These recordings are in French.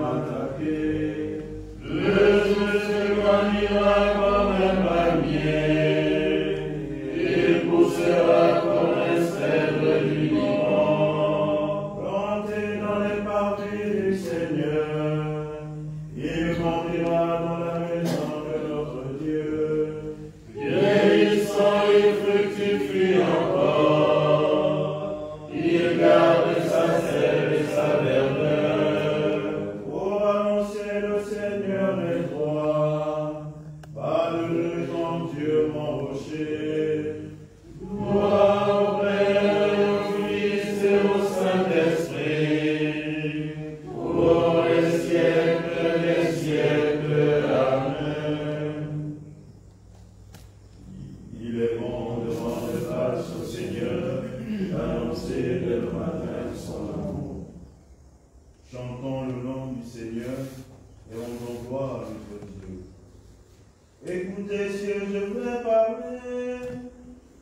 m'attaquer. Jésus s'éloignera comme un palmier, il poussera comme un cèdre du Liban. Planté dans les parties du Seigneur, il grandira dans la maison de notre Dieu. Vieillissant, il fructifie encore, il garde sa sève et sa verdeur. Pour annoncer le Seigneur est droit, pas de gens Dieu mon rocher. Gloire au Père, au Fils et au Saint-Esprit, pour les siècles des siècles. Amen. Il est bon de rendre grâce au Seigneur, d'annoncer dès le matin son amour. Chantons le nom du Seigneur et rendons gloire à notre Dieu. Écoutez, cieux, je vais parler,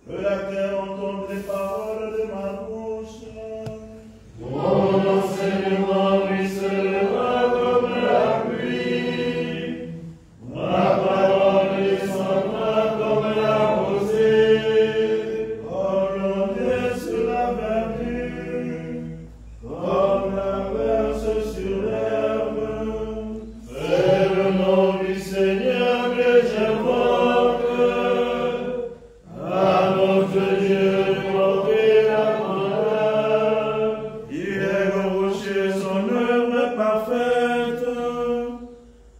que la terre entende les paroles de ma bouche. Mon enseignement ruissellera comme la pluie, ma parole descendra comme la rosée, comme l'ondée sur la verdure, comme la verse sur l'herbe. C'est le nom du Seigneur que j'invoque, à notre Dieu porter la grandeur. Il est le rocher, son œuvre est parfaite,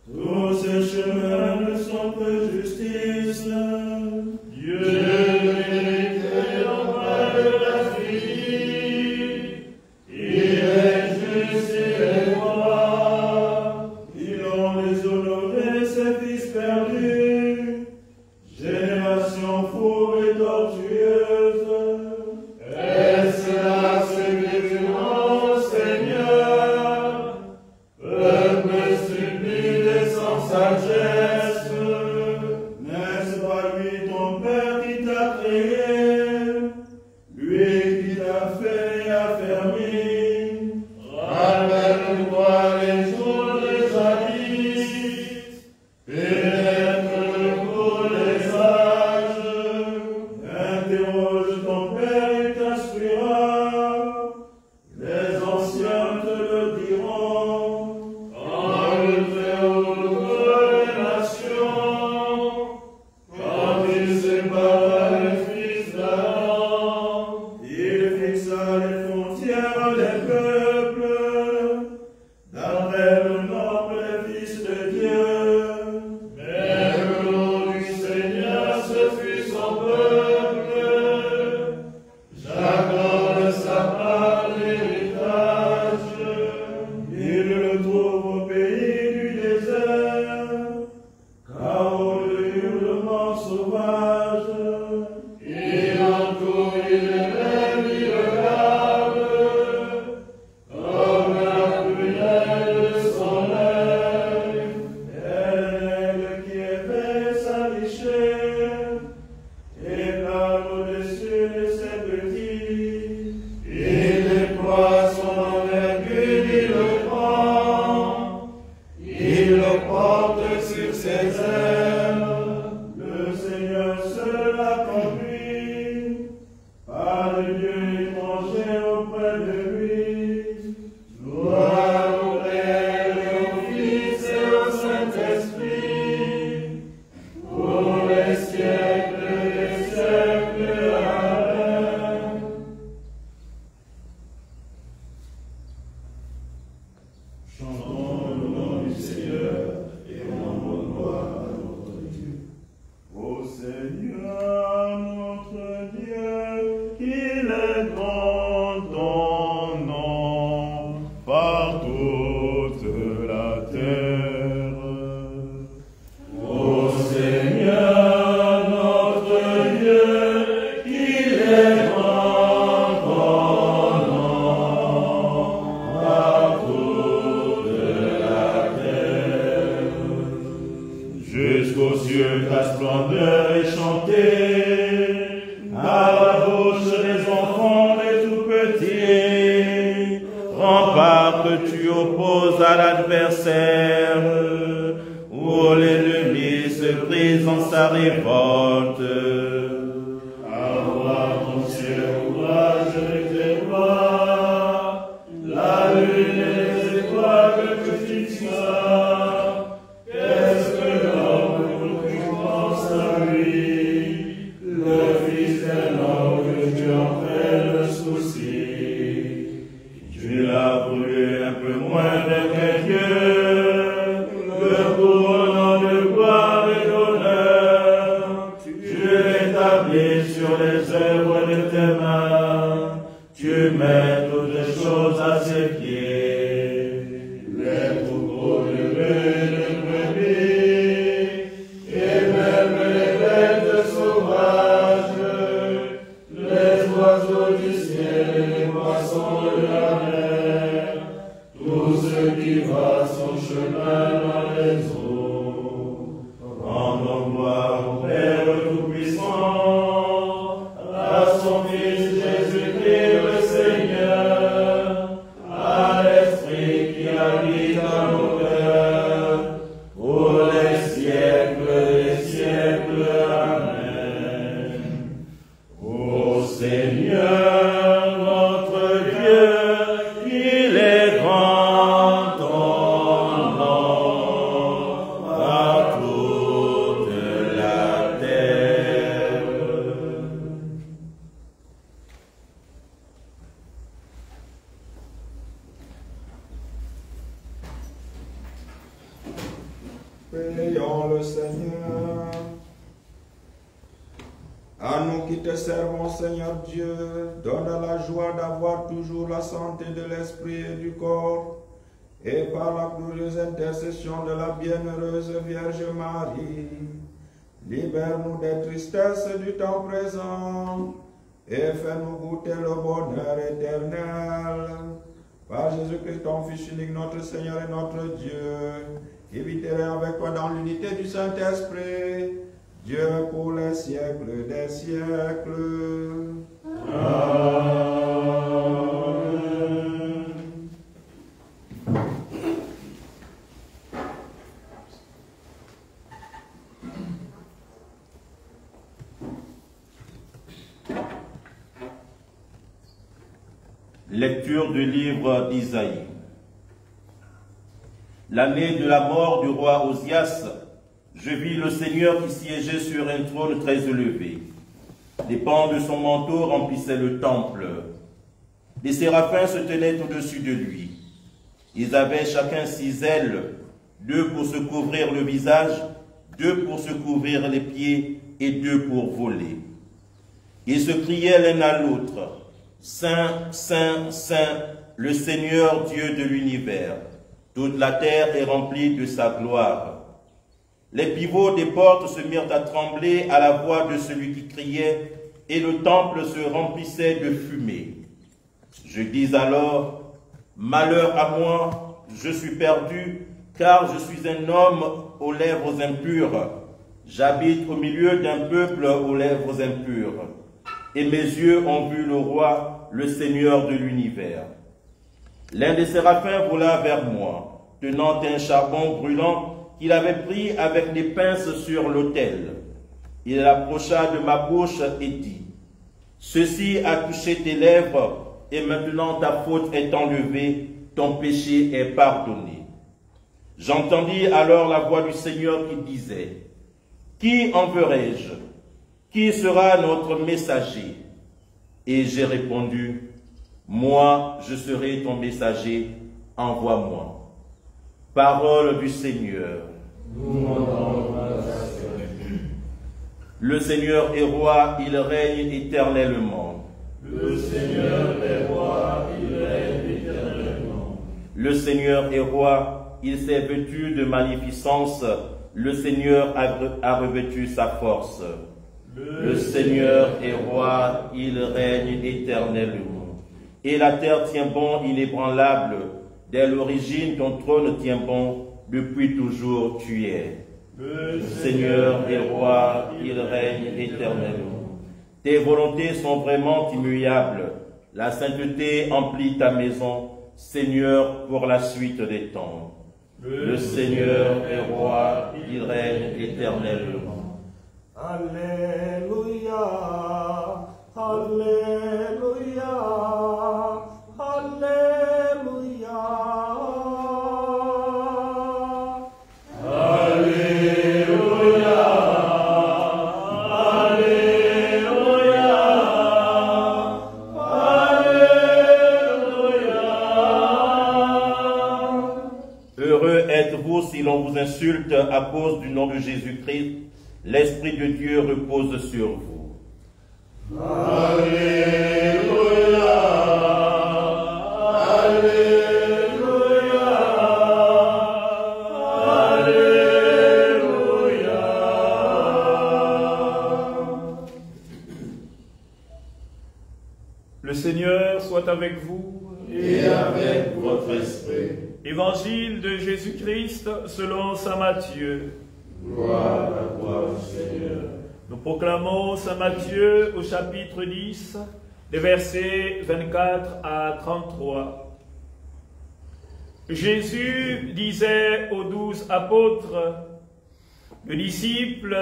tous ses chemins ne sont que justice. Dieu vérité en bas de la vie, il est juste, il est droit, il honore les honorés, ses fils perdus, génération fougue et tortueuse. Est-ce là ce que tu rends, Seigneur? Peuple stupide et sans sagesse, n'est-ce pas lui ton Père qui t'a créé, lui qui t'a fait et affermi? Rappelle-toi les jours de jadis, pénètre le cours des âges, interroge ton Père, il t'instruira, les anciens te le diront. Quand le Très-Haut ouvre les nations, quand il sépara les fils d'Adam, il fixa les frontières des peuples, d'après le nombre des fils de Dieu. Mais le nom du Seigneur, ce fut son peuple, j'accorde sa part d'héritage. Il le trouve au pays du désert, car au hurlement sauvage, il entoure, il élève, il le garde, comme la prunelle de son œil. Elle qui éveille sa richesse et plane au-dessus de ses petits. Il déploie son envergure, il le prend, il le porte sur ses ailes. Le Seigneur seul l'a conduit, pas de Dieu étranger auprès de lui. Gloire au Père et au Fils et au Saint-Esprit, pour les siècles des siècles. Amen. Chantons le nom du Seigneur et rendons gloire à notre Dieu. Ô Seigneur, notre Dieu, qu'il est grand ton nom par toute la terre. Ô Seigneur, notre Dieu, qu'il est grand ton nom par toute la terre. Jusqu'aux cieux, ta splendeur est chantée, à la bouche des enfants des tout petits. rempart que tu opposes à l'adversaire, où l'ennemi se brise en sa révolte. Avoir ton ciel courage de tes voix, la lune et les étoiles que tu tiens. Qu'est-ce que l'homme pour que tu penses à lui, le fils d'un homme que tu en fais le souci. Tu l'as voulu un peu moins que Dieu, le couronnement de gloire et d'honneur. Tu l'établis sur les œuvres de tes mains, tu mets toutes les choses à ses pieds. Les troupeaux de brebis, et même les bêtes sauvages, les oiseaux du ciel et les poissons de la mer, tout ce qui va son chemin dans les eaux. Rendons gloire au Père Tout-Puissant, à son Fils Jésus-Christ le Seigneur, à l'Esprit qui habite dans nos cœurs, pour les siècles des siècles. Amen. Ô Seigneur, notre Dieu, qu'il est grand ton nom par toute la terre. Prions le Seigneur. À nous qui te servons, Seigneur Dieu, donne la joie d'avoir toujours la santé de l'esprit et du corps, et par la glorieuse intercession de la bienheureuse Vierge Marie, libère-nous des tristesses du temps présent, et fais-nous goûter le bonheur éternel. Par Jésus-Christ, ton Fils unique, notre Seigneur et notre Dieu, qui vit et règne avec toi dans l'unité du Saint-Esprit, Dieu pour les siècles des siècles. Amen. Lecture du livre d'Isaïe. L'année de la mort du roi Osias, je vis le Seigneur qui siégeait sur un trône très élevé. Les pans de son manteau remplissaient le temple. Les séraphins se tenaient au-dessus de lui. Ils avaient chacun 6 ailes, 2 pour se couvrir le visage, 2 pour se couvrir les pieds et 2 pour voler. Ils se criaient l'un à l'autre, « Saint, Saint, Saint, le Seigneur Dieu de l'univers. Toute la terre est remplie de sa gloire. » Les pivots des portes se mirent à trembler à la voix de celui qui criait, et le temple se remplissait de fumée. Je dis alors, « Malheur à moi, je suis perdu, car je suis un homme aux lèvres impures. J'habite au milieu d'un peuple aux lèvres impures. Et mes yeux ont vu le roi, le Seigneur de l'univers. » L'un des séraphins vola vers moi, tenant un charbon brûlant qu'il avait pris avec des pinces sur l'autel. Il approcha de ma bouche et dit, « Ceci a touché tes lèvres, et maintenant ta faute est enlevée, ton péché est pardonné. » J'entendis alors la voix du Seigneur qui disait, « Qui enverrai-je? Qui sera notre messager? » Et j'ai répondu, « Moi, je serai ton messager, envoie-moi. » Parole du Seigneur. Nous rendons grâce à Dieu. Le Seigneur est roi, il règne éternellement. Le Seigneur est roi, il règne éternellement. Le Seigneur est roi, il s'est vêtu de magnificence. Le Seigneur a revêtu sa force. Le Seigneur est roi, il règne éternellement. Et la terre tient bon, inébranlable. Dès l'origine, ton trône tient bon, depuis toujours tu es. Le Seigneur est roi, il règne éternellement. Tes volontés sont vraiment immuables. La sainteté emplit ta maison. Seigneur pour la suite des temps. Le Seigneur est roi, il règne éternellement. Alléluia, Alléluia, Alléluia. Alléluia, Alléluia, Alléluia. Heureux êtes-vous si l'on vous insulte à cause du nom de Jésus-Christ. L'Esprit de Dieu repose sur vous. Alléluia, Alléluia, Alléluia. Le Seigneur soit avec vous. Et avec votre esprit. Évangile de Jésus-Christ selon saint Matthieu. Gloire à toi, Seigneur. Nous proclamons saint Matthieu au chapitre 10, des versets 24 à 33. Jésus disait aux 12 apôtres, « Le disciple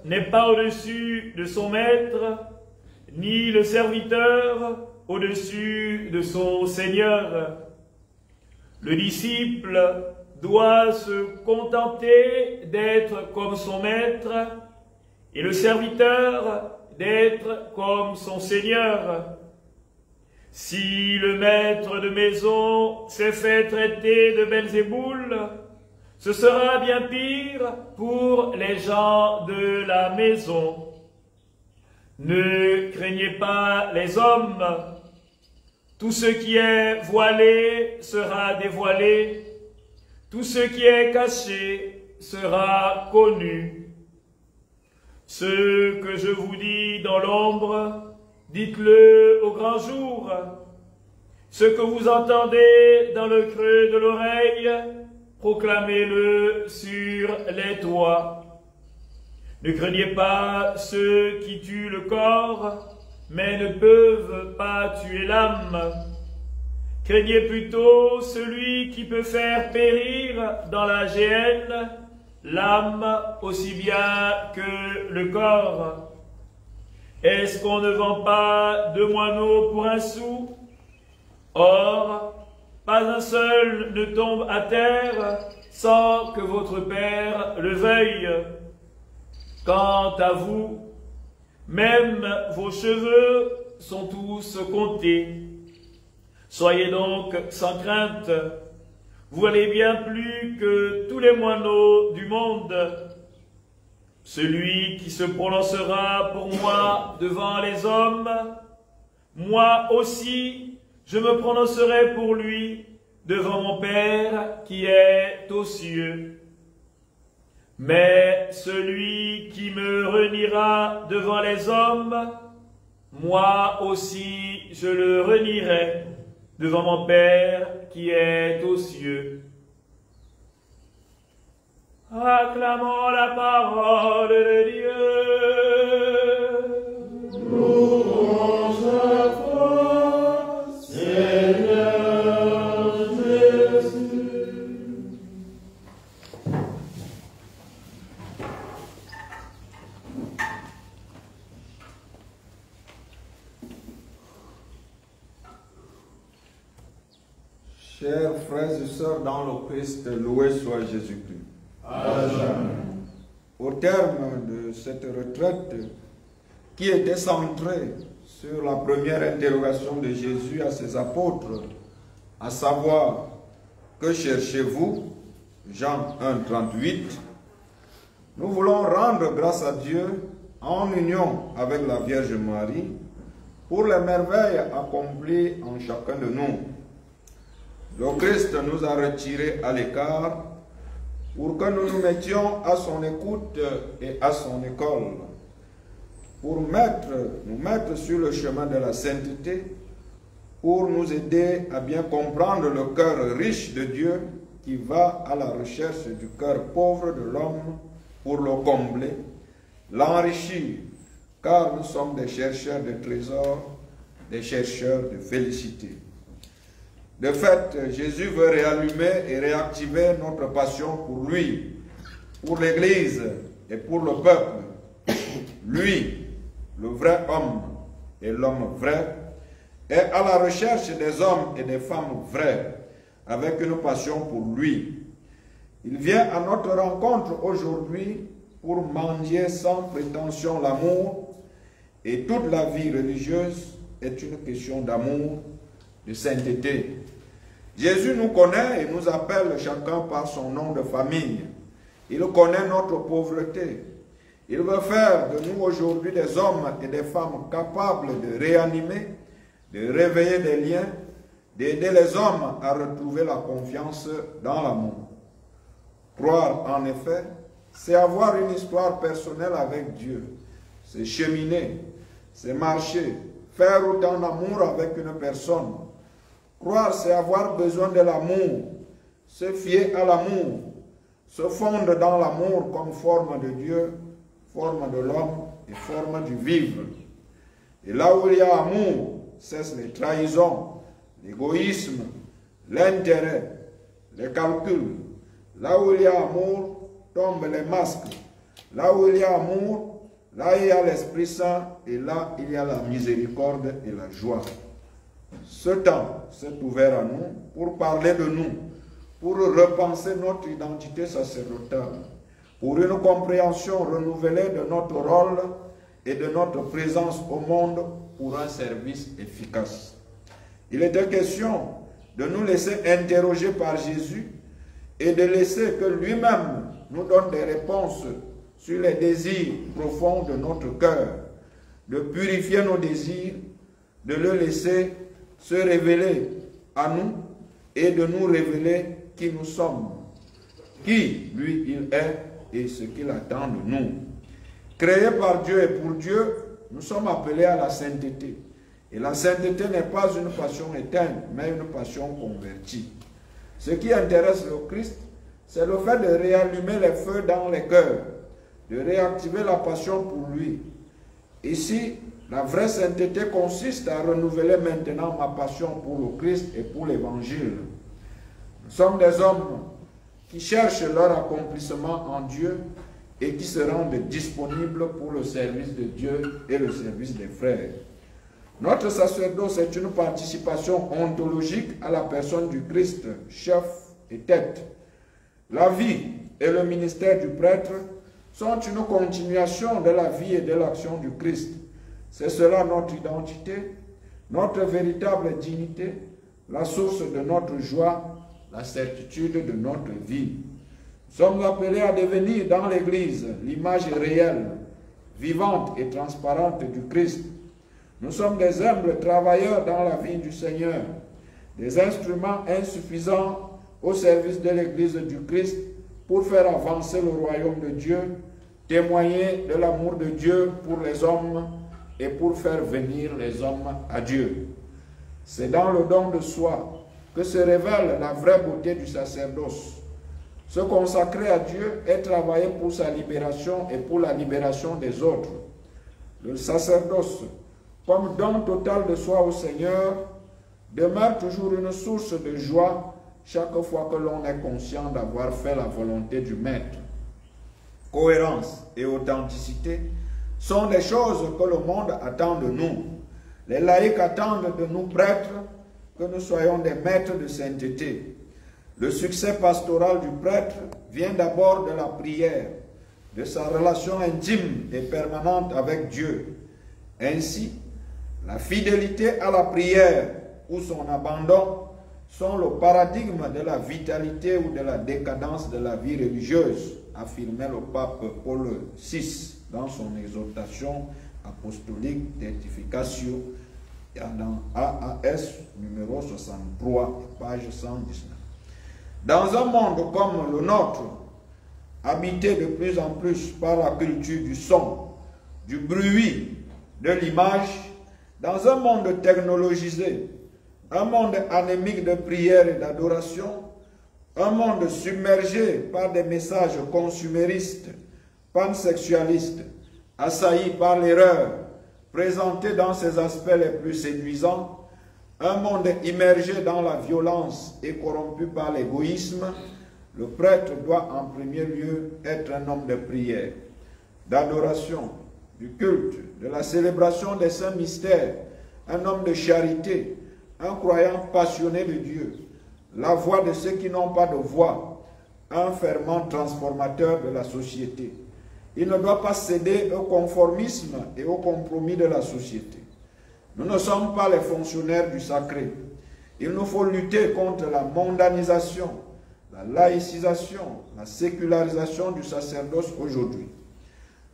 n'est pas au-dessus de son maître, ni le serviteur au-dessus de son Seigneur. Le disciple doit se contenter d'être comme son maître et le serviteur d'être comme son Seigneur. Si le maître de maison s'est fait traiter de Belzéboul, ce sera bien pire pour les gens de la maison. Ne craignez pas les hommes. Tout ce qui est voilé sera dévoilé. Tout ce qui est caché sera connu. Ce que je vous dis dans l'ombre, dites-le au grand jour. Ce que vous entendez dans le creux de l'oreille, proclamez-le sur les toits. Ne craignez pas ceux qui tuent le corps, mais ne peuvent pas tuer l'âme. Craignez plutôt celui qui peut faire périr dans la géhenne l'âme aussi bien que le corps. Est-ce qu'on ne vend pas 2 moineaux pour 1 sou? Or, pas un seul ne tombe à terre sans que votre Père le veuille. Quant à vous, même vos cheveux sont tous comptés. Soyez donc sans crainte, vous valez bien plus que tous les moineaux du monde. Celui qui se prononcera pour moi devant les hommes, moi aussi je me prononcerai pour lui devant mon Père qui est aux cieux. Mais celui qui me reniera devant les hommes, moi aussi je le renierai devant mon Père qui est aux cieux. Acclamons la parole de Dieu. Louange à toi, Seigneur Jésus. Chers frères et sœurs dans le Christ, loué soit Jésus-Christ. À jamais. Au terme de cette retraite qui était centrée sur la première interrogation de Jésus à ses apôtres, à savoir, que cherchez-vous? Jean 1, 38. Nous voulons rendre grâce à Dieu en union avec la Vierge Marie pour les merveilles accomplies en chacun de nous. Le Christ nous a retirés à l'écart pour que nous nous mettions à son écoute et à son école, pour nous mettre sur le chemin de la sainteté, pour nous aider à bien comprendre le cœur riche de Dieu qui va à la recherche du cœur pauvre de l'homme pour le combler, l'enrichir, car nous sommes des chercheurs de trésors, des chercheurs de félicité. De fait, Jésus veut réallumer et réactiver notre passion pour lui, pour l'Église et pour le peuple. Lui, le vrai homme et l'homme vrai, est à la recherche des hommes et des femmes vrais, avec une passion pour lui. Il vient à notre rencontre aujourd'hui pour mendier sans prétention l'amour, et toute la vie religieuse est une question d'amour, de sainteté. Jésus nous connaît et nous appelle chacun par son nom de famille. Il connaît notre pauvreté. Il veut faire de nous aujourd'hui des hommes et des femmes capables de réanimer, de réveiller des liens, d'aider les hommes à retrouver la confiance dans l'amour. Croire, en effet, c'est avoir une histoire personnelle avec Dieu. C'est cheminer, c'est marcher, faire autant d'amour avec une personne. Croire, c'est avoir besoin de l'amour, se fier à l'amour, se fondre dans l'amour comme forme de Dieu, forme de l'homme et forme du vivre. Et là où il y a amour, cessent les trahisons, l'égoïsme, l'intérêt, les calculs. Là où il y a amour, tombent les masques. Là où il y a amour, là il y a l'Esprit Saint et là il y a la miséricorde et la joie. Ce temps s'est ouvert à nous pour parler de nous, pour repenser notre identité sacerdotale, pour une compréhension renouvelée de notre rôle et de notre présence au monde pour un service efficace. Il était question de nous laisser interroger par Jésus et de laisser que lui-même nous donne des réponses sur les désirs profonds de notre cœur, de purifier nos désirs, de le laisser se révéler à nous et de nous révéler qui nous sommes, qui lui il est et ce qu'il attend de nous. Créés par Dieu et pour Dieu, nous sommes appelés à la sainteté. Et la sainteté n'est pas une passion éteinte, mais une passion convertie. Ce qui intéresse le Christ, c'est le fait de réallumer les feux dans les cœurs, de réactiver la passion pour lui. Ici, la vraie sainteté consiste à renouveler maintenant ma passion pour le Christ et pour l'Évangile. Nous sommes des hommes qui cherchent leur accomplissement en Dieu et qui se rendent disponibles pour le service de Dieu et le service des frères. Notre sacerdoce est une participation ontologique à la personne du Christ, chef et tête. La vie et le ministère du prêtre sont une continuation de la vie et de l'action du Christ. C'est cela notre identité, notre véritable dignité, la source de notre joie, la certitude de notre vie. Nous sommes appelés à devenir dans l'Église l'image réelle, vivante et transparente du Christ. Nous sommes des humbles travailleurs dans la vie du Seigneur, des instruments insuffisants au service de l'Église du Christ pour faire avancer le royaume de Dieu, témoigner de l'amour de Dieu pour les hommes et pour faire venir les hommes à Dieu. C'est dans le don de soi que se révèle la vraie beauté du sacerdoce. Se consacrer à Dieu est travailler pour sa libération et pour la libération des autres. Le sacerdoce, comme don total de soi au Seigneur, demeure toujours une source de joie chaque fois que l'on est conscient d'avoir fait la volonté du Maître. Cohérence et authenticité sont des choses que le monde attend de nous. Les laïcs attendent de nous prêtres que nous soyons des maîtres de sainteté. Le succès pastoral du prêtre vient d'abord de la prière, de sa relation intime et permanente avec Dieu. Ainsi, la fidélité à la prière ou son abandon sont le paradigme de la vitalité ou de la décadence de la vie religieuse, affirmait le pape Paul VI dans son exhortation apostolique d'Edificatio dans AAS numéro 63, page 119. Dans un monde comme le nôtre, habité de plus en plus par la culture du son, du bruit, de l'image, dans un monde technologisé, un monde anémique de prière et d'adoration, un monde submergé par des messages consuméristes, pansexualistes, assaillis par l'erreur, présentés dans ses aspects les plus séduisants, un monde immergé dans la violence et corrompu par l'égoïsme, le prêtre doit en premier lieu être un homme de prière, d'adoration, du culte, de la célébration des saints mystères, un homme de charité, un croyant passionné de Dieu, la voix de ceux qui n'ont pas de voix, un fervent transformateur de la société. Il ne doit pas céder au conformisme et au compromis de la société. Nous ne sommes pas les fonctionnaires du sacré. Il nous faut lutter contre la mondanisation, la laïcisation, la sécularisation du sacerdoce aujourd'hui.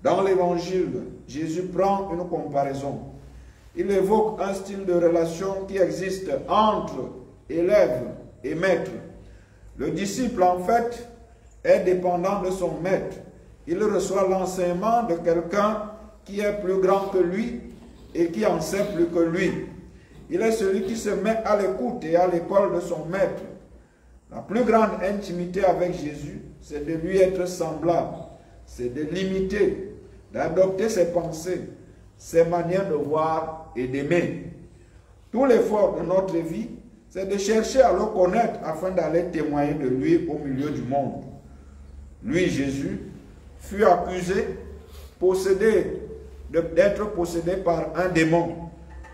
Dans l'Évangile, Jésus prend une comparaison. Il évoque un style de relation qui existe entre élève et maître. Le disciple, en fait, est dépendant de son maître. Il reçoit l'enseignement de quelqu'un qui est plus grand que lui et qui en sait plus que lui. Il est celui qui se met à l'écoute et à l'école de son maître. La plus grande intimité avec Jésus, c'est de lui être semblable, c'est de l'imiter, d'adopter ses pensées, ses manières de voir et d'aimer. Tout l'effort de notre vie, c'est de chercher à le connaître afin d'aller témoigner de lui au milieu du monde. Lui, Jésus, fut accusé, d'être possédé par un démon.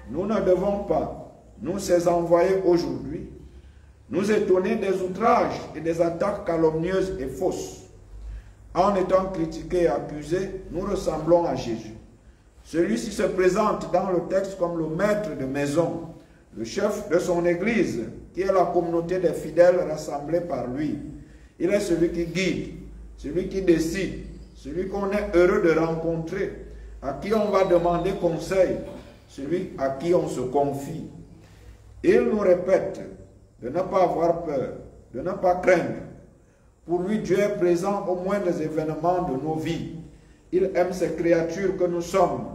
Nous ne devons pas, nous ses envoyés aujourd'hui, nous étonner des outrages et des attaques calomnieuses et fausses. En étant critiqués et accusés, nous ressemblons à Jésus. Celui-ci se présente dans le texte comme le maître de maison, le chef de son église, qui est la communauté des fidèles rassemblés par lui. Il est celui qui guide, celui qui décide, celui qu'on est heureux de rencontrer, à qui on va demander conseil, celui à qui on se confie. Il nous répète de ne pas avoir peur, de ne pas craindre. Pour lui, Dieu est présent au moindres événements de nos vies. Il aime ces créatures que nous sommes.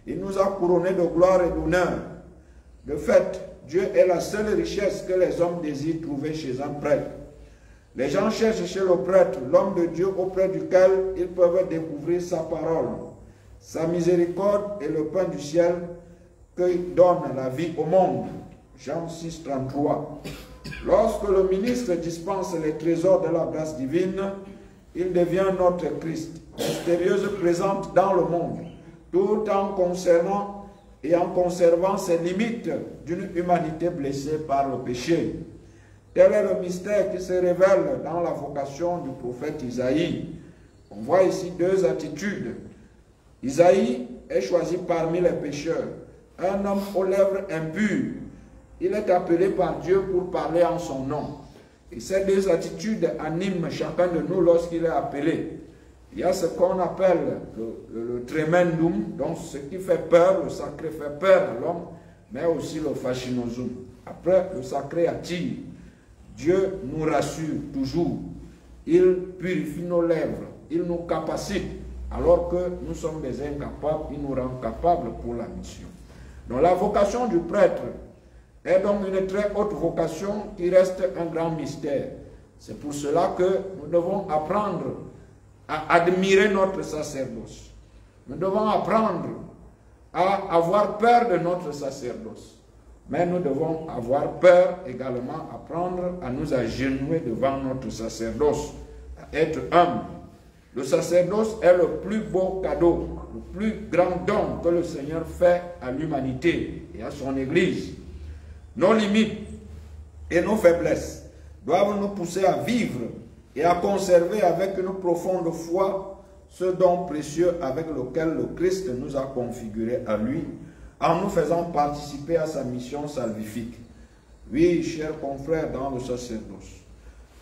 Il nous a couronnés de gloire et d'honneur. De fait, Dieu est la seule richesse que les hommes désirent trouver chez un prêtre. Les gens cherchent chez le prêtre l'homme de Dieu auprès duquel ils peuvent découvrir sa parole, sa miséricorde et le pain du ciel qui donne la vie au monde. Jean 6, 33. Lorsque le ministre dispense les trésors de la grâce divine, il devient notre Christ, mystérieuse présente dans le monde, tout en concernant et en conservant ses limites d'une humanité blessée par le péché. Tel est le mystère qui se révèle dans la vocation du prophète Isaïe. On voit ici deux attitudes. Isaïe est choisi parmi les pécheurs, un homme aux lèvres impures. Il est appelé par Dieu pour parler en son nom. Et ces deux attitudes animent chacun de nous lorsqu'il est appelé. Il y a ce qu'on appelle le tremendum, donc ce qui fait peur, le sacré fait peur à l'homme, mais aussi le fascinosum. Après, le sacré attire. Dieu nous rassure toujours. Il purifie nos lèvres. Il nous capacite. Alors que nous sommes des incapables, il nous rend capables pour la mission. Donc la vocation du prêtre est donc une très haute vocation qui reste un grand mystère. C'est pour cela que nous devons apprendre à admirer notre sacerdoce. Nous devons apprendre à avoir peur de notre sacerdoce. Mais nous devons avoir peur également, apprendre à nous agenouiller devant notre sacerdoce, à être humble. Le sacerdoce est le plus beau cadeau, le plus grand don que le Seigneur fait à l'humanité et à son Église. Nos limites et nos faiblesses doivent nous pousser à vivre et à conserver avec une profonde foi ce don précieux avec lequel le Christ nous a configurés à lui, en nous faisant participer à sa mission salvifique. Oui, chers confrères dans le sacerdoce,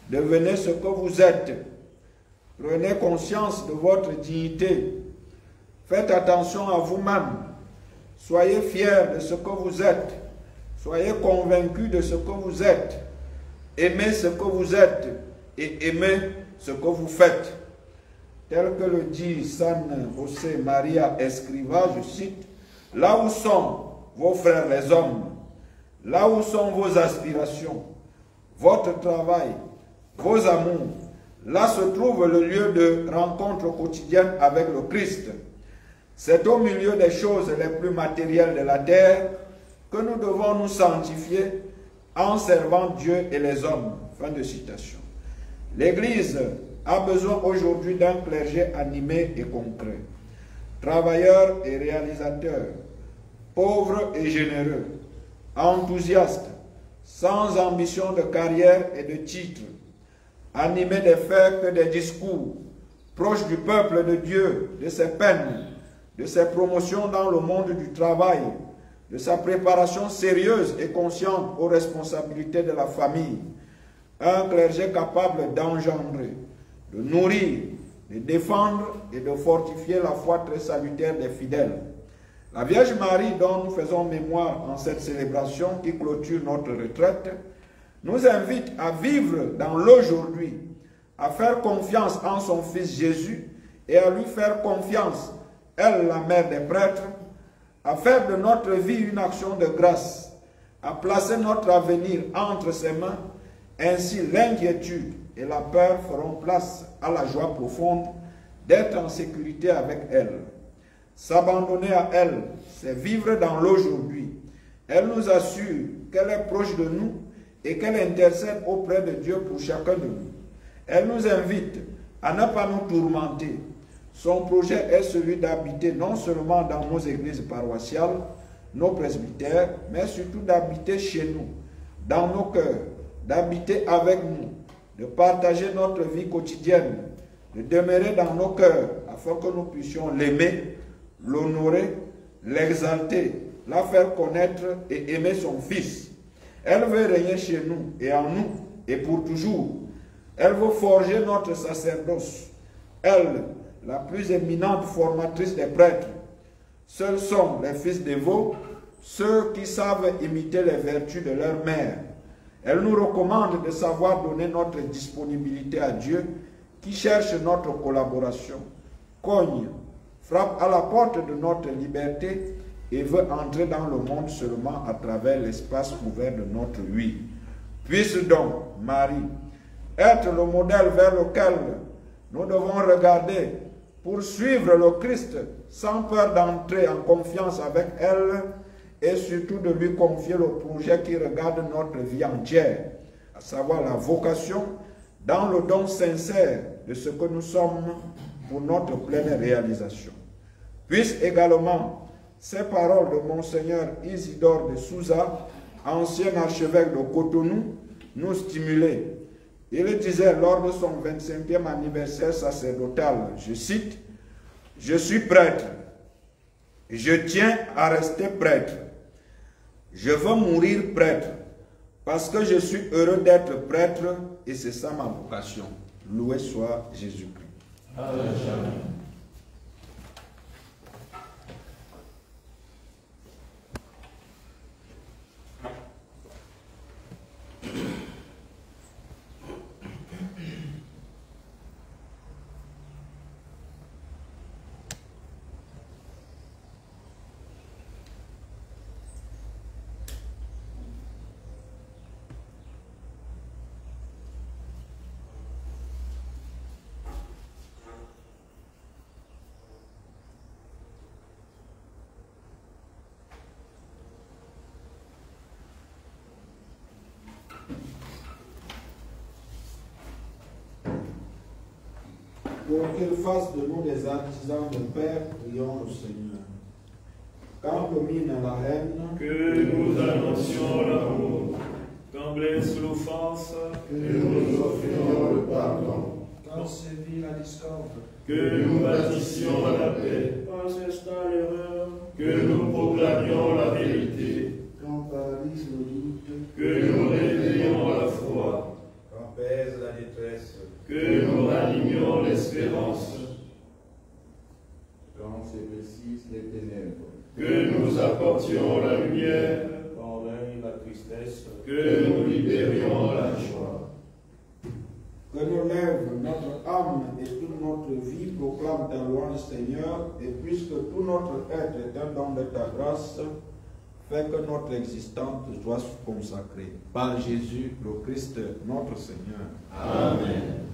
devenez ce que vous êtes. Prenez conscience de votre dignité. Faites attention à vous-même. Soyez fiers de ce que vous êtes. Soyez convaincus de ce que vous êtes. Aimez ce que vous êtes et aimez ce que vous faites. Tel que le dit San José Maria Escrivá, je cite, « Là où sont vos frères les hommes, là où sont vos aspirations, votre travail, vos amours, là se trouve le lieu de rencontre quotidienne avec le Christ. C'est au milieu des choses les plus matérielles de la terre que nous devons nous sanctifier en servant Dieu et les hommes. Fin de citation. L'Église a besoin aujourd'hui d'un clergé animé et concret, travailleur et réalisateur, pauvre et généreux, enthousiaste, sans ambition de carrière et de titre, animé des faits que des discours, proche du peuple de Dieu, de ses peines, de ses promotions dans le monde du travail, de sa préparation sérieuse et consciente aux responsabilités de la famille, un clergé capable d'engendrer, de nourrir, de défendre et de fortifier la foi très salutaire des fidèles. La Vierge Marie, dont nous faisons mémoire en cette célébration qui clôture notre retraite, nous invite à vivre dans l'aujourd'hui, à faire confiance en son Fils Jésus et à lui faire confiance, elle, la mère des prêtres, à faire de notre vie une action de grâce, à placer notre avenir entre ses mains. Ainsi, l'inquiétude et la peur feront place à la joie profonde d'être en sécurité avec elle. S'abandonner à elle, c'est vivre dans l'aujourd'hui. Elle nous assure qu'elle est proche de nous et qu'elle intercède auprès de Dieu pour chacun de nous. Elle nous invite à ne pas nous tourmenter. Son projet est celui d'habiter non seulement dans nos églises paroissiales, nos presbytères, mais surtout d'habiter chez nous, dans nos cœurs, d'habiter avec nous, de partager notre vie quotidienne, de demeurer dans nos cœurs afin que nous puissions l'aimer, l'honorer, l'exalter, la faire connaître et aimer son Fils. Elle veut régner chez nous et en nous et pour toujours. Elle veut forger notre sacerdoce. Elle, la plus éminente formatrice des prêtres. Seuls sont les fils dévots, ceux qui savent imiter les vertus de leur mère. Elle nous recommande de savoir donner notre disponibilité à Dieu qui cherche notre collaboration, cogne, frappe à la porte de notre liberté et veut entrer dans le monde seulement à travers l'espace ouvert de notre vie. Puisse donc, Marie, être le modèle vers lequel nous devons regarder pour suivre le Christ sans peur d'entrer en confiance avec elle et surtout de lui confier le projet qui regarde notre vie entière, à savoir la vocation dans le don sincère de ce que nous sommes pour notre pleine réalisation. Puisse également ces paroles de Monseigneur Isidore de Souza, ancien archevêque de Cotonou, nous stimuler. Il disait lors de son 25e anniversaire sacerdotal, je cite, « Je suis prêtre, je tiens à rester prêtre, je veux mourir prêtre, parce que je suis heureux d'être prêtre et c'est ça ma vocation. Loué soit Jésus-Christ. » Amen. Pour qu'il fasse de nous des artisans de paix, prions le Seigneur. Quand domine la haine, Que nous annoncions l'amour. Quand blesse l'offense, Que nous offrions le pardon. Quand sévit la discorde, que nous bâtissions la paix. quand s'installe l'erreur, Que nous proclamions la vérité. quand paralyse le doute, Que nous réveillions la foi. Quand pèse la détresse. Que nous ranimions l'espérance. Quand s'épaississent les ténèbres. Que nous apportions la lumière. Quand règne la tristesse. Que nous libérions la joie. que nos lèvres, notre âme et toute notre vie proclament ta louange, Seigneur, et puisque tout notre être est un don de ta grâce, fais que notre existence soit consacrée. Par Jésus, le Christ, notre Seigneur. Amen.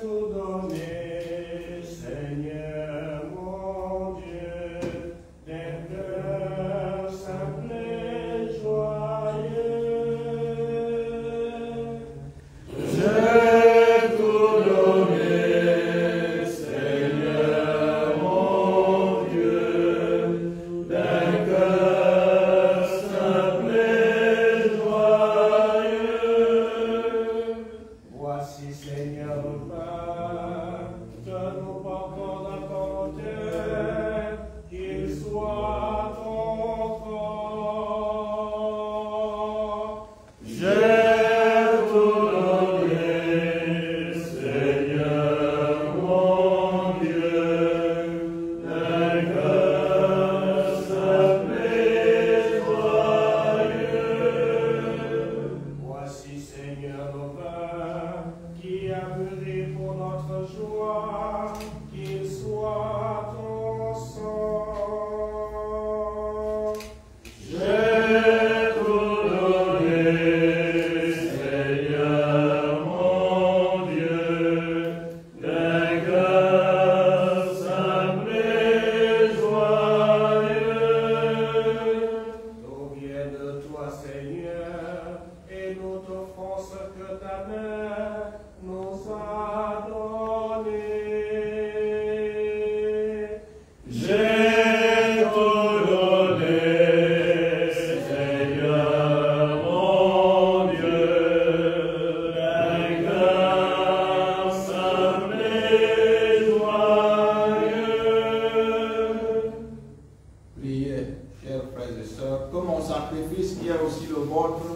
tout donné, Seigneur mon Dieu, des cœurs simples et joyeux. J'ai tout donné, Seigneur mon Dieu, des cœurs simples et joyeux. Voici, Seigneur, le pain que nous portons dans ton autel, qu'il soit ton corps. J'ai tout donné, Seigneur mon Dieu, des cœurs simples et joyeux. Voici, Seigneur, le pain qui a brûlé pour notre joie, qu'il soit ton sang. J'ai tout donné, Seigneur mon Dieu, des cœurs simples et joyeux. Nous viens de toi, Seigneur, et nous t'offrons ce que ta main nous a donné. J'ai tout donné, Seigneur mon Dieu, des cœurs simples et joyeux. Priez, chers frères et sœurs, que mon sacrifice qui est aussi le vôtre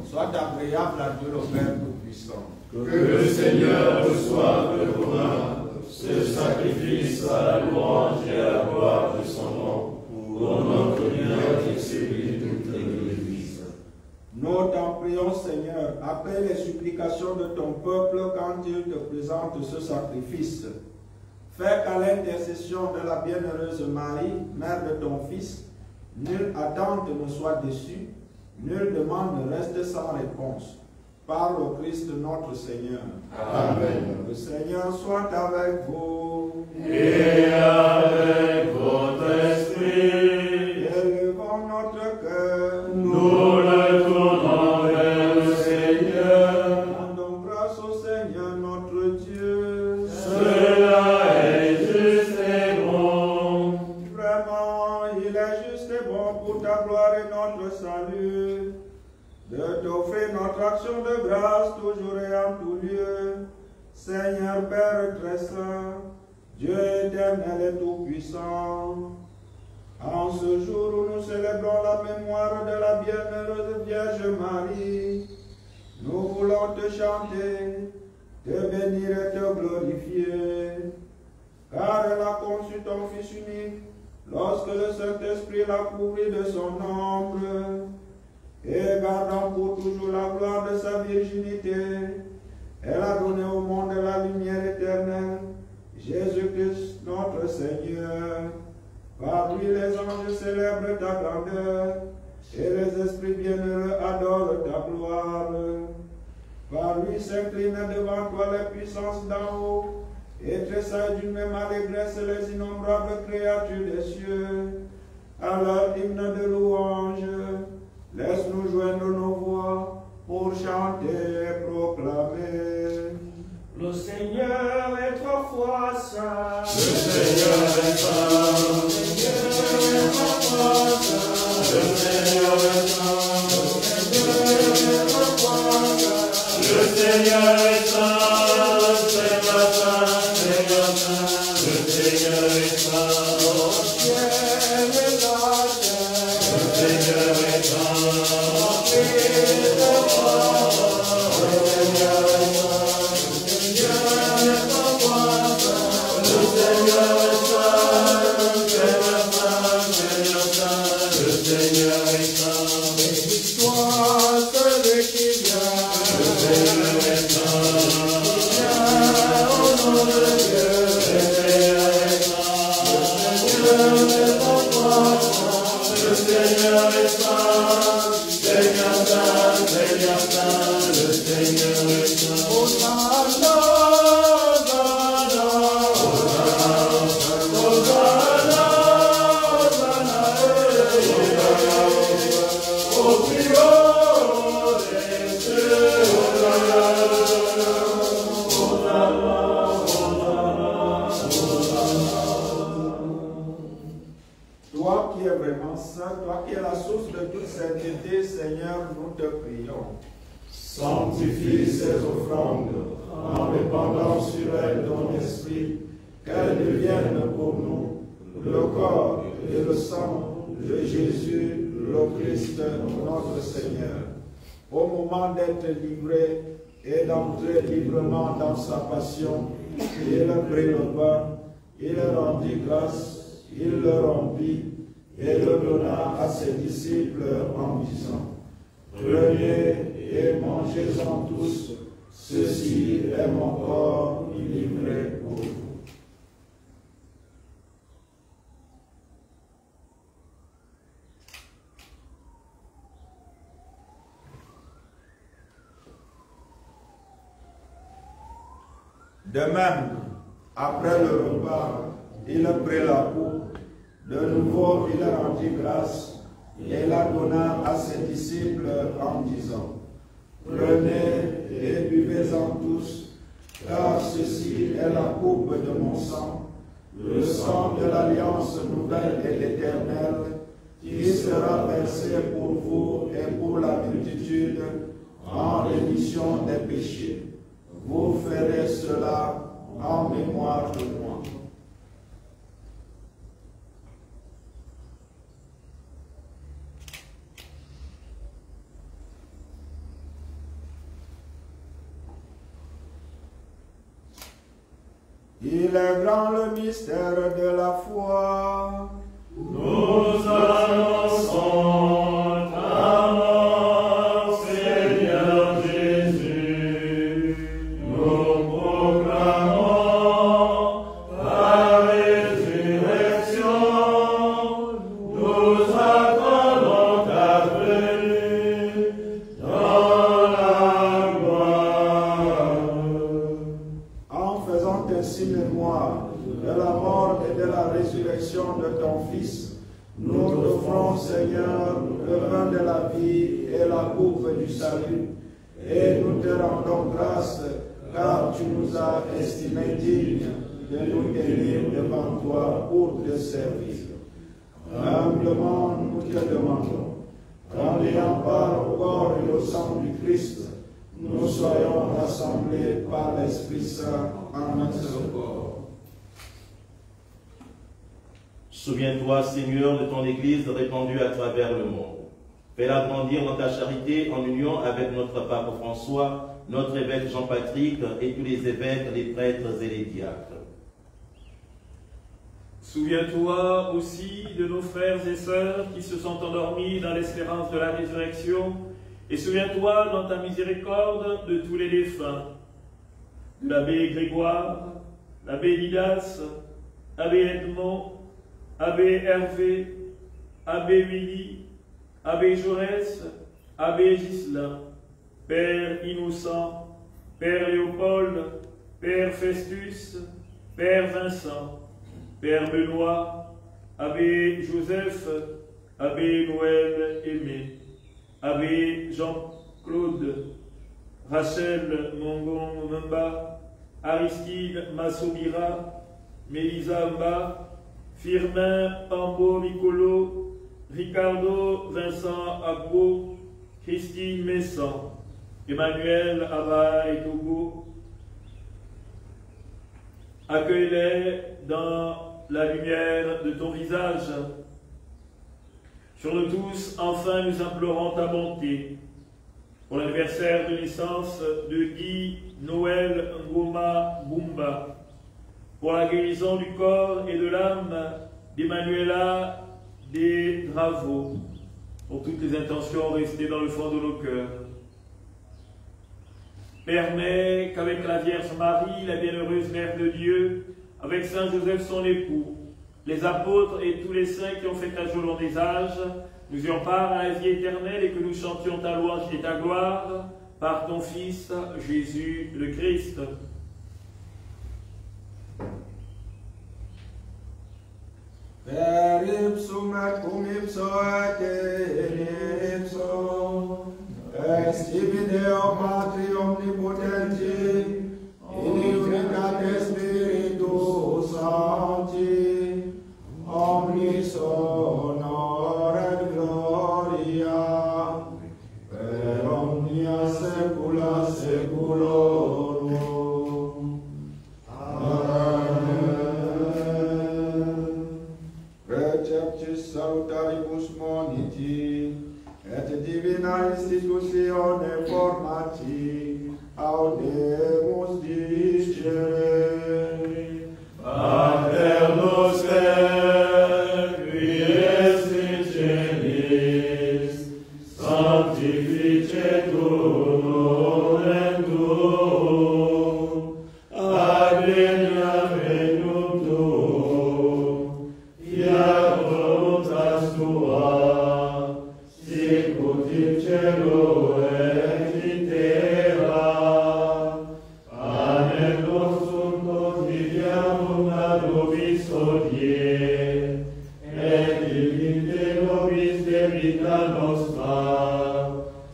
soit agréable à Dieu le Père Tout-Puissant. Que le Seigneur reçoive de vos mains ce sacrifice à la louange et à la gloire de son nom, pour notre bien et celui de toute l'Église. Nous t'en prions, Seigneur, après les supplications de ton peuple quand il te présente ce sacrifice. Fais qu'à l'intercession de la bienheureuse Marie, mère de ton Fils, nulle attente ne soit déçue, nulle demande ne reste sans réponse. Par le Christ notre Seigneur. Amen. Le Seigneur soit avec vous. Et avec votre esprit, Élevons notre cœur. nous le tournons vers le Seigneur. Rendons grâce au Seigneur notre Dieu. Cela est juste et bon. Vraiment, il est juste et bon pour ta gloire et notre salut, de t'offrir notre action de grâce toujours et en tout lieu. Seigneur Père très saint, Dieu éternel et tout-puissant, en ce jour où nous célébrons la mémoire de la bienheureuse Vierge Marie, nous voulons te chanter, te bénir et te glorifier, car elle a conçu ton Fils unique lorsque le Saint-Esprit l'a couvert de son ombre, et gardant pour toujours la gloire de sa virginité, elle a donné au monde la lumière éternelle, Jésus-Christ notre Seigneur. Par lui les anges célèbrent ta grandeur, et les esprits bienheureux adorent ta gloire. Par lui s'inclinent devant toi les puissances d'en haut, et tressaillent d'une même allégresse les innombrables créatures des cieux. À leur hymne de louange, laisse-nous joindre nos voix pour chanter et proclamer. Le Seigneur est trois fois saint. Le Seigneur est saint. Le Seigneur est trois fois saint. Le Seigneur est saint. Le Seigneur est trois fois saint. Le Seigneur est saint. Seigneur saint. Le Seigneur est saint. Ciel et la terre. Le Seigneur est saint. Le Seigneur est saint. toi qui es la source de toute sainteté, Seigneur, nous te prions. Sanctifie ces offrandes en répandant sur elles ton esprit, qu'elles deviennent pour nous le corps et le sang de Jésus, le Christ, notre Seigneur. Au moment d'être livré et d'entrer librement dans sa passion, il prit le pain, il rendit grâce, il le rompit et le donna à ses disciples en disant: Prenez et mangez-en tous, ceci est mon corps livré pour vous. De même, après le repas, il prit la coupe. De nouveau, il rendit grâce et la donna à ses disciples en disant: Prenez et buvez-en tous, car ceci est la coupe de mon sang, le sang de l'alliance nouvelle et éternelle, qui sera versé pour vous et pour la multitude en rémission des péchés. Vous ferez cela en mémoire de moi. Il est grand le mystère de la foi. Nous annonçons ta mort, Seigneur Jésus. Nous proclamons ta résurrection. Nous attendons ta venue dans la gloire. En faisant ainsi mémoire de la mort et de la résurrection de ton Fils, nous t'offrons, Seigneur, le vin de la vie et la coupe du salut, et nous te rendons grâce, car tu nous as estimés dignes de nous tenir devant toi pour te servir. Humblement, nous te demandons, qu'en ayant part au corps et au sang du Christ, nous soyons rassemblés par l'Esprit Saint en un seul corps. Souviens-toi, Seigneur, de ton Église répandue à travers le monde. Fais-la grandir dans ta charité en union avec notre pape François, notre évêque Jean-Patrick et tous les évêques, les prêtres et les diacres. Souviens-toi aussi de nos frères et sœurs qui se sont endormis dans l'espérance de la résurrection, et souviens-toi dans ta miséricorde de tous les défunts, de l'abbé Grégoire, l'abbé Didas, abbé Edmond, abbé Hervé, abbé Willy, abbé Jaurès, abbé Ghislain, Père Innocent, Père Léopold, Père Festus, Père Vincent, Père Benoît, abbé Joseph, abbé Noël Aimé, abbé Jean-Claude, Rachel Mongon Mumba, Aristide Massobira, Mélisa Mba, Firmin Pambo Micolo, Ricardo Vincent Agbo, Christine Messan, Emmanuel Abba et Togo. Accueille-les dans la lumière de ton visage. Sur nous tous, enfin, nous implorons ta bonté. Pour l'anniversaire de naissance de Guy Noël Ngoma Bumba, pour la guérison du corps et de l'âme d'Emmanuela des Dravo, pour toutes les intentions restées dans le fond de nos cœurs. Permets qu'avec la Vierge Marie, la bienheureuse Mère de Dieu, avec Saint Joseph son époux, les apôtres et tous les saints qui ont fait ta joie au long des âges, nous ayons part à la vie éternelle et que nous chantions ta louange et ta gloire par ton Fils, Jésus le Christ. Per ipsum et cum ipso et in ipso, ex tibi Deo Patri omnipotenti, in unitate Spiritus Sancti, omnis honor et seculorum. Amen. Receptus salutaribus moniti, et divina institutione formati, audemus dicere. Pater noster, qui es in celis, sanctificetur nomen tuum, adveniat regnum tuum, fiat voluntas tua, sicut in cielo et in terra. Panem nostrum quotidianum da nobis hodie, et dimitte nobis debita nostra,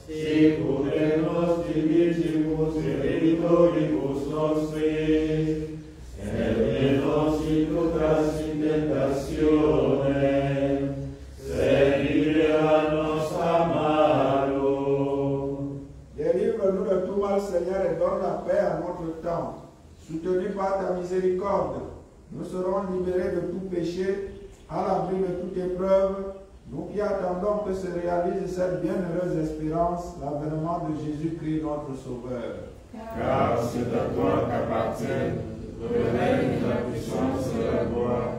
sicut et nos dimittimus debitoribus nostris, et ne nos inducas in tentationem, sed libera nos a malo. Délivre-nous de tout mal, Seigneur, et donne la paix à notre temps. Soutenus par ta miséricorde, nous serons libérés de tout péché, à l'abri de toute épreuve, nous qui attendons que se réalise cette bienheureuse espérance, l'avènement de Jésus-Christ, notre Sauveur. Car c'est à toi qu'appartiennent le règne, la puissance et la gloire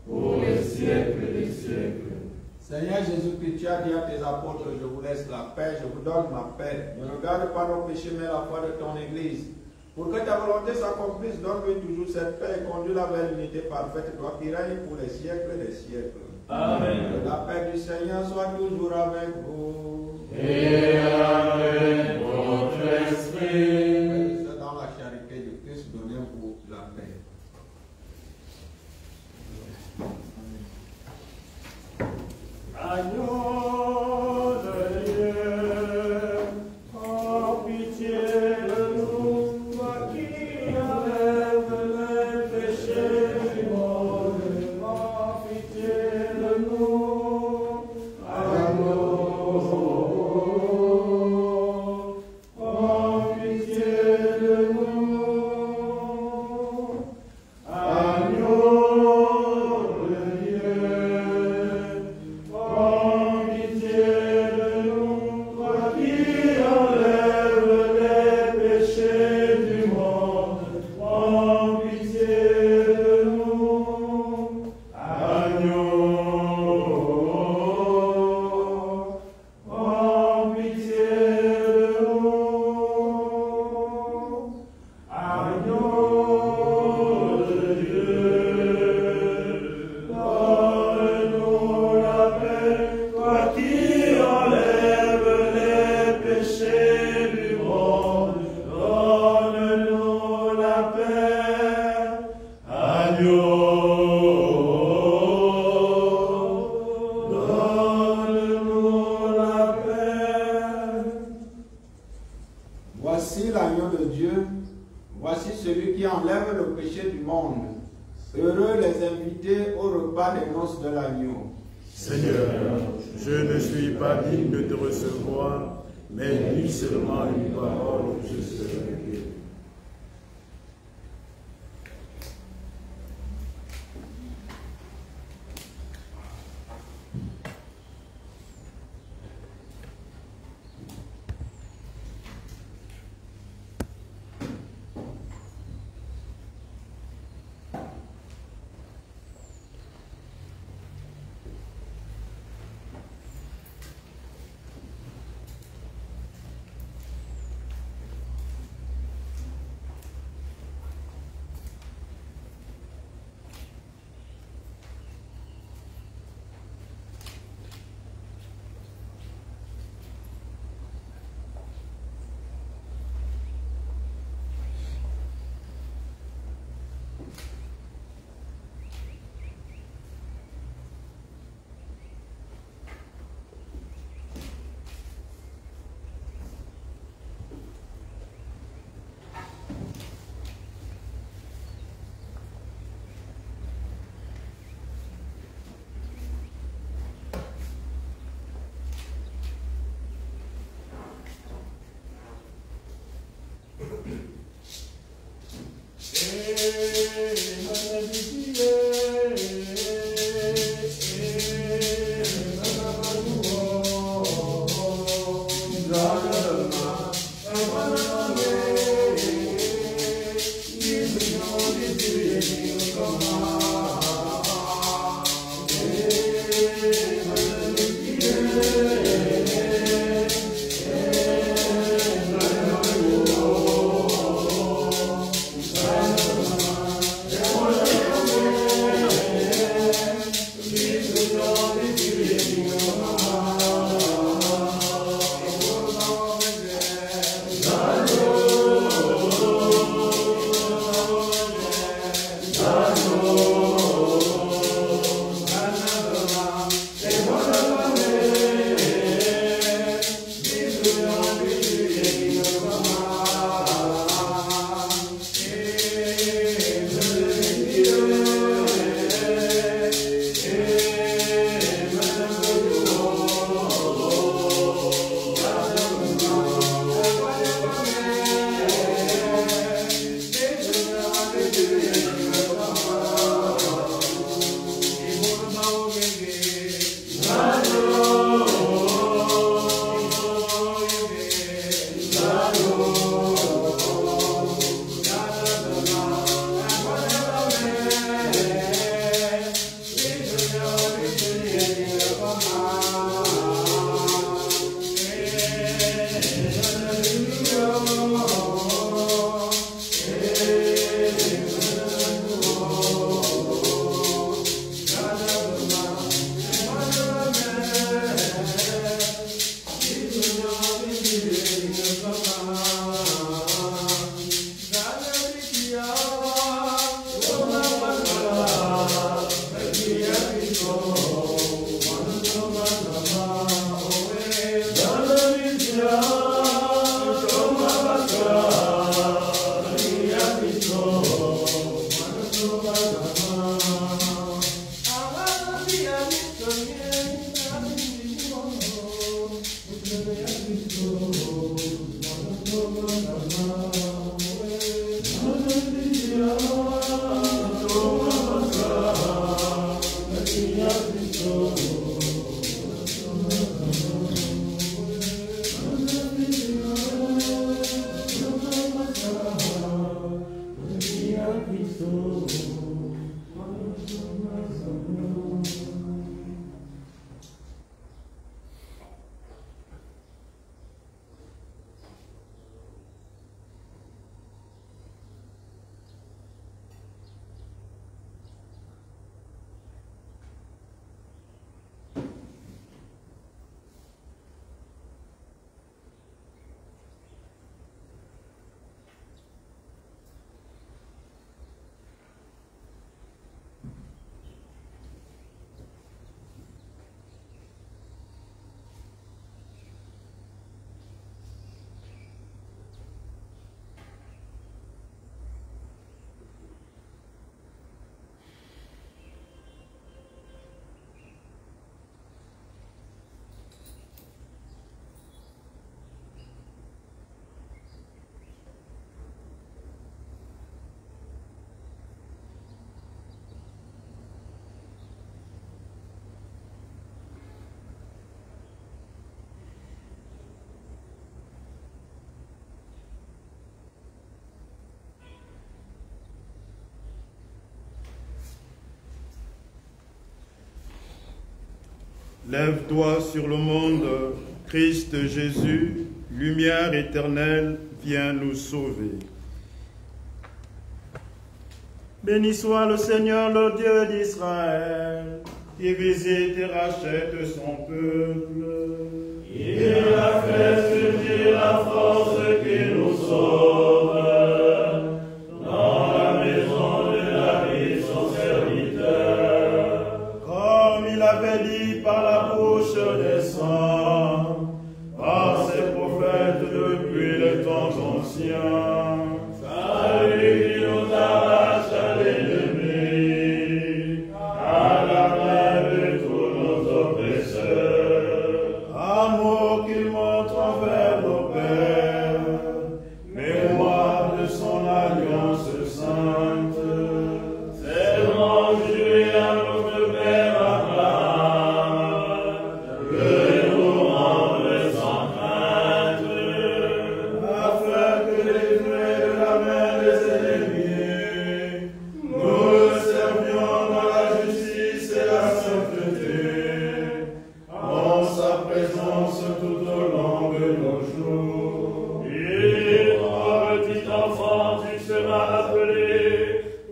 pour les siècles des siècles. Seigneur Jésus-Christ, tu as dit à tes apôtres, je vous laisse la paix, je vous donne ma paix. Ne regarde pas nos péchés, mais la foi de ton Église. Pour que ta volonté s'accomplisse, donne-lui toujours cette paix et conduis-la vers l'unité parfaite, toi qui règnes pour les siècles des siècles. Amen. La paix du Seigneur soit toujours avec vous. Et avec votre esprit. C'est dans la charité de Christ, donnez-vous la paix. Agneau de Dieu, en pitié de nous, toi qui enlèves les péchés du monde, en pitié de nous. Agneau, en pitié de nous. Agneau de Dieu. Voici l'agneau de Dieu, voici celui qui enlève le péché du monde. Heureux les invités au repas des noces de l'agneau. Seigneur, je ne suis pas digne de te recevoir, mais dis seulement une parole, je serai guéri. Lève-toi sur le monde, Christ Jésus, lumière éternelle, viens nous sauver. Béni soit le Seigneur, le Dieu d'Israël, qui visite et rachète son peuple. Il a fait surgir la force qui nous sauve. Dans la maison de David, son serviteur. Comme il avait dit par la bouche des saints, par ses prophètes depuis les temps anciens. Salut qui nous arrache à l'ennemi, à la main de tous nos oppresseurs. Amour qu'il montre envers nos pères, mémoire de son alliance sainte. Serment juré à notre Père Abraham, que nous rendre sans crainte, Afin que délivrés de la main des ennemis, nous le servions dans la justice et la sainteté, en sa présence tout au long de nos jours. et toi, petit enfant, tu seras appelé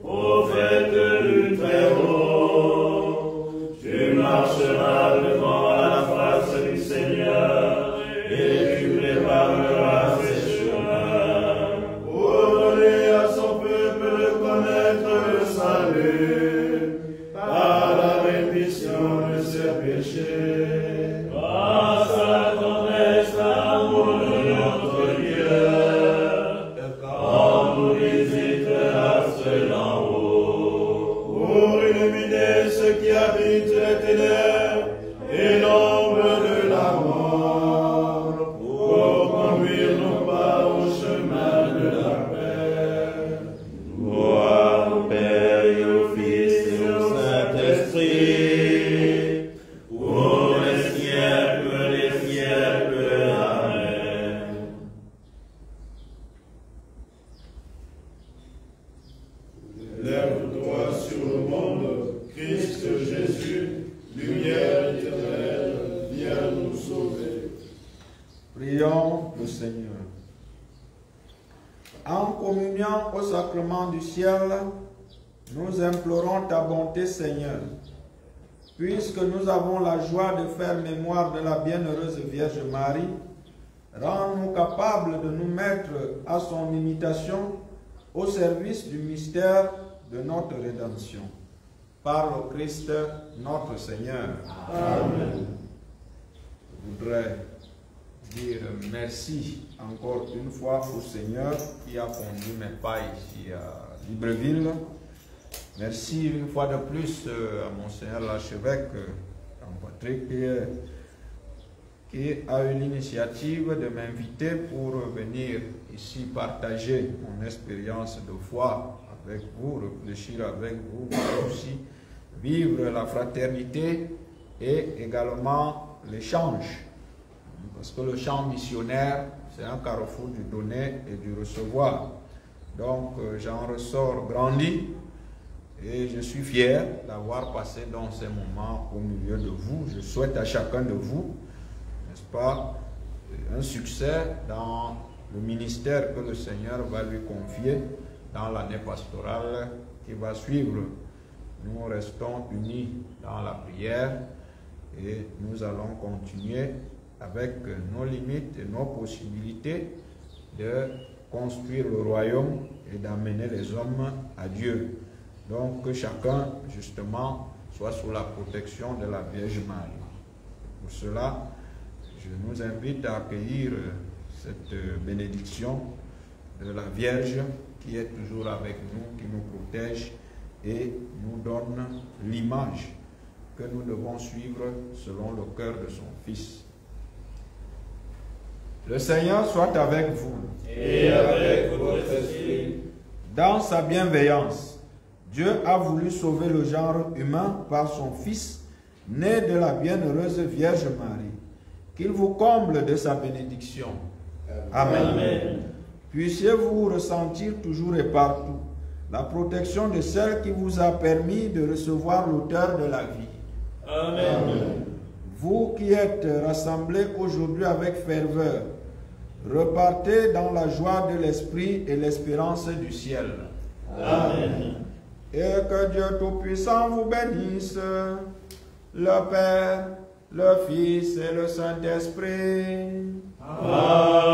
prophète du Très-Haut. Tu marcheras devant la face du Seigneur et tu prépareras ses chemins. Pour donner à son peuple de connaître le salut, par la rémission de ses péchés. Grâce à la tendresse, l'amour de notre Dieu, quand nous visite l'astre d'en haut. Pour illuminer ceux qui habitent les ténèbres et l'ombre de la mort, pour conduire nos pas au chemin de la paix. Gloire au Père et au Fils et au Saint-Esprit, pour les siècles des siècles. Amen. Lève-toi sur le monde, Christ Jésus, lumière éternelle, viens nous sauver. Prions le Seigneur. En communion au sacrement du ciel, nous implorons ta bonté, Seigneur. Puisque nous avons la joie de faire mémoire de la bienheureuse Vierge Marie, rends-nous capables de nous mettre à son imitation au service du mystère de notre rédemption. Par le Christ notre Seigneur. Amen. Je voudrais dire merci encore une fois au Seigneur qui a conduit mes pas ici à Libreville. Merci une fois de plus à Monseigneur l'archevêque Jean-Patrick qui a eu l'initiative de m'inviter pour venir ici partager mon expérience de foi avec vous, réfléchir avec vous, mais aussi vivre la fraternité et également l'échange. Parce que le champ missionnaire, c'est un carrefour du donner et du recevoir. Donc, j'en ressors grandi Et je suis fier d'avoir passé dans ces moments au milieu de vous. Je souhaite à chacun de vous, n'est-ce pas, un succès dans le ministère que le Seigneur va lui confier dans l'année pastorale qui va suivre. Nous restons unis dans la prière et nous allons continuer avec nos limites et nos possibilités de construire le royaume et d'amener les hommes à Dieu. Donc que chacun, justement, soit sous la protection de la Vierge Marie. Pour cela, je nous invite à accueillir cette bénédiction de la Vierge qui est toujours avec nous, qui nous protège et nous donne l'image que nous devons suivre selon le cœur de son Fils. Le Seigneur soit avec vous. Et avec votre esprit. Dans sa bienveillance, Dieu a voulu sauver le genre humain par son Fils, né de la bienheureuse Vierge Marie. Qu'il vous comble de sa bénédiction. Amen. Amen. Puissiez-vous ressentir toujours et partout la protection de celle qui vous a permis de recevoir l'auteur de la vie. Amen. Vous qui êtes rassemblés aujourd'hui avec ferveur, repartez dans la joie de l'Esprit et l'espérance du ciel. Amen. Et que Dieu Tout-Puissant vous bénisse, le Père, le Fils et le Saint-Esprit. Amen.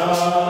Yeah.